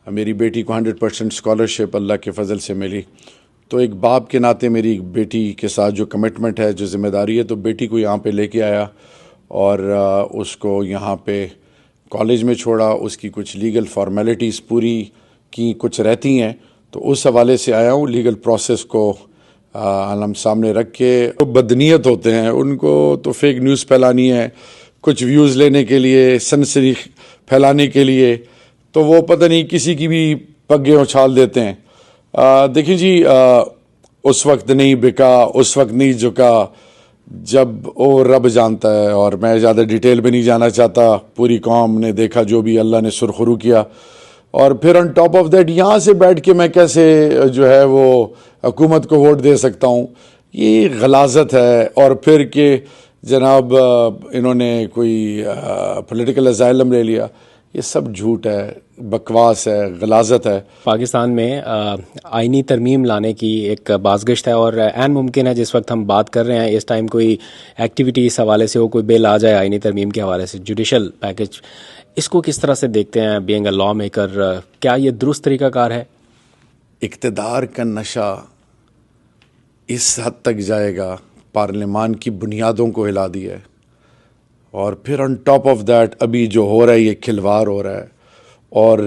میری بیٹی کو 100% اسکالرشپ اللہ کے فضل سے ملی. تو ایک باپ کے ناطے میری بیٹی کے ساتھ جو کمٹمنٹ ہے، جو ذمہ داری ہے، تو بیٹی کو یہاں پہ لے کے آیا اور اس کو یہاں پہ کالج میں چھوڑا. اس کی کچھ لیگل فارمیلٹیز پوری کی کچھ رہتی ہیں، تو اس حوالے سے آیا ہوں. لیگل پروسیس کو ہم سامنے رکھ کے بدنیت ہوتے ہیں، ان کو تو فیک نیوز پھیلانی ہے، کچھ ویوز لینے کے لیے، سنسری پھیلانے کے لیے، تو وہ پتہ نہیں کسی کی بھی پگے اچھال دیتے ہیں. دیکھیں جی، اس وقت نہیں بکا، اس وقت نہیں جھکا جب وہ رب جانتا ہے، اور میں زیادہ ڈیٹیل میں نہیں جانا چاہتا. پوری قوم نے دیکھا جو بھی اللہ نے سرخرو کیا، اور پھر آن ٹاپ آف دیٹ یہاں سے بیٹھ کے میں کیسے جو ہے وہ حکومت کو ووٹ دے سکتا ہوں. یہ غلاظت ہے. اور پھر کہ جناب انہوں نے کوئی پولیٹیکل اسائلم لے لیا، یہ سب جھوٹ ہے، بکواس ہے، غلاظت ہے. پاکستان میں آئینی ترمیم لانے کی ایک بازگشت ہے، اور عین ممکن ہے جس وقت ہم بات کر رہے ہیں اس ٹائم کوئی ایکٹیویٹی اس حوالے سے ہو، کوئی بل آ جائے آئینی ترمیم کے حوالے سے، جوڈیشل پیکج. اس کو کس طرح سے دیکھتے ہیں بینگ اے لا میکر؟ کیا یہ درست طریقہ کار ہے؟ اقتدار کا نشہ اس حد تک جائے گا، پارلیمان کی بنیادوں کو ہلا دیا ہے، اور پھر آن ٹاپ آف دیٹ ابھی جو ہو رہا ہے یہ کھلواڑ ہو رہا ہے. اور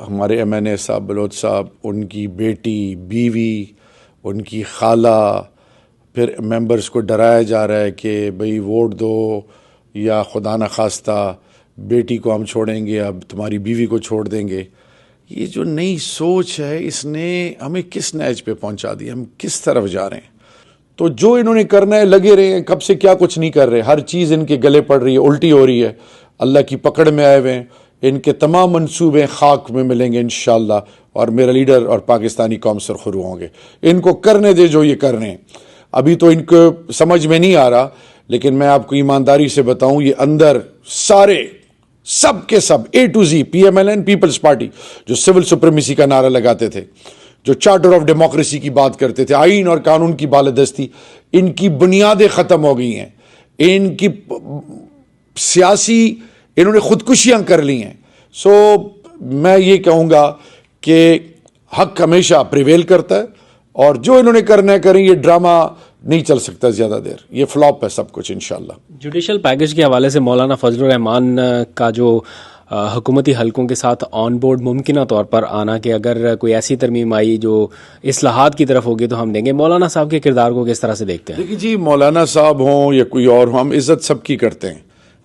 ہمارے ایم این اے صاحب بلوچ صاحب، ان کی بیٹی، بیوی، ان کی خالہ، پھر ممبرز کو ڈرایا جا رہا ہے کہ بھئی ووٹ دو، یا خدا نخواستہ بیٹی کو ہم چھوڑیں گے، اب تمہاری بیوی کو چھوڑ دیں گے. یہ جو نئی سوچ ہے اس نے ہمیں کس نیج پہ پہنچا دیا، ہم کس طرف جا رہے ہیں. تو جو انہوں نے کرنا ہے لگے رہے ہیں، کب سے کیا کچھ نہیں کر رہے. ہر چیز ان کے گلے پڑ رہی ہے، الٹی ہو رہی ہے، اللہ کی پکڑ میں آئے ہوئے ہیں. ان کے تمام منصوبے خاک میں ملیں گے انشاءاللہ، اور میرا لیڈر اور پاکستانی قوم سرخرو ہوں گے. ان کو کرنے دے جو یہ کر رہے ہیں. ابھی تو ان کو سمجھ میں نہیں آ رہا، لیکن میں آپ کو ایمانداری سے بتاؤں، یہ اندر سارے سب کے سب A to Z, P M L N, Peoples Party, جو سول سپریمیسی کا نعرہ لگاتے تھے، جو چارٹر آف ڈیموکریسی کی بات کرتے تھے، آئین اور قانون کی بالادستی، ان کی بنیادیں ختم ہو گئی ہیں. ان کی سیاسی انہوں نے خودکشیاں کر لی ہیں. سو میں یہ کہوں گا کہ حق ہمیشہ پریویل کرتا ہے، اور جو انہوں نے کرنا ہے کریں. یہ ڈرامہ نہیں چل سکتا زیادہ دیر، یہ فلاپ ہے سب کچھ انشاءاللہ. جوڈیشل پیکج کے حوالے سے مولانا فضل الرحمان کا جو حکومتی حلقوں کے ساتھ آن بورڈ ممکنہ طور پر آنا، کہ اگر کوئی ایسی ترمیم آئی جو اصلاحات کی طرف ہوگی تو ہم دیں گے، مولانا صاحب کے کردار کو کس طرح سے دیکھتے ہیں؟ دیکھیے جی، مولانا صاحب ہوں یا کوئی اور ہوں، ہم عزت سب کی کرتے ہیں.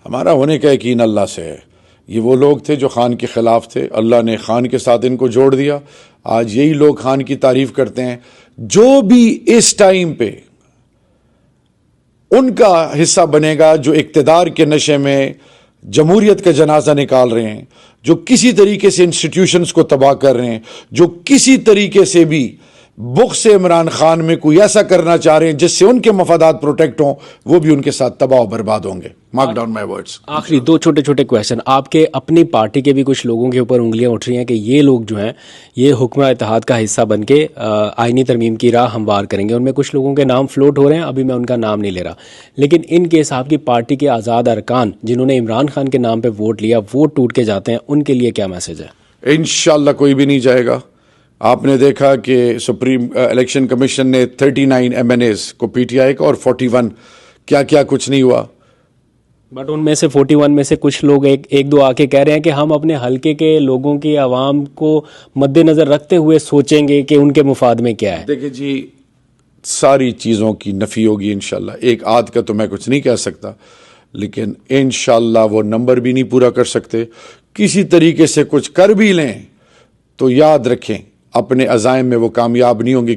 ہمارا ہونے کا یقین اللہ سے ہے. یہ وہ لوگ تھے جو خان کے خلاف تھے، اللہ نے خان کے ساتھ ان کو جوڑ دیا. آج یہی لوگ خان کی تعریف کرتے ہیں. جو بھی اس ٹائم پہ ان کا حصہ بنے گا، جو اقتدار کے نشے میں جمہوریت کا جنازہ نکال رہے ہیں، جو کسی طریقے سے انسٹیٹیوشنز کو تباہ کر رہے ہیں، جو کسی طریقے سے بھی بغض عمران خان میں کوئی ایسا کرنا چاہ رہے ہیں جس سے ان کے مفادات پروٹیکٹ ہوں، وہ بھی ان کے ساتھ تباہ و برباد ہوں گے. مارک ڈاؤن مائی ورڈز. آخری دو چھوٹے چھوٹے کویشچن. آپ کے اپنی پارٹی کے بھی کچھ لوگوں کے اوپر انگلیاں اٹھ رہی ہیں کہ یہ لوگ جو ہیں یہ حکومت اتحاد کا حصہ بن کے آئینی ترمیم کی راہ ہموار کریں گے. ان میں کچھ لوگوں کے نام فلوٹ ہو رہے ہیں، ابھی میں ان کا نام نہیں لے رہا، لیکن ان کیس آپ کی پارٹی کے آزاد ارکان جنہوں نے عمران خان کے نام پہ ووٹ لیا، ووٹ ٹوٹ کے جاتے ہیں، ان کے لیے کیا میسج ہے؟ انشاءاللہ کوئی بھی نہیں جائے گا. آپ نے دیکھا کہ سپریم الیکشن کمیشن نے 39 ایم این ایز کو پی ٹی آئی کا، اور 41 کیا کیا کچھ نہیں ہوا. بٹ ان میں سے 41 میں سے کچھ لوگ ایک دو آ کے کہہ رہے ہیں کہ ہم اپنے حلقے کے لوگوں کی عوام کو مد نظر رکھتے ہوئے سوچیں گے کہ ان کے مفاد میں کیا ہے. دیکھیں جی، ساری چیزوں کی نفی ہوگی انشاءاللہ. ایک آدھ کا تو میں کچھ نہیں کہہ سکتا، لیکن انشاءاللہ وہ نمبر بھی نہیں پورا کر سکتے. کسی طریقے سے کچھ کر بھی لیں تو یاد رکھیں اپنے عزائم میں وہ کامیاب نہیں ہوں گے.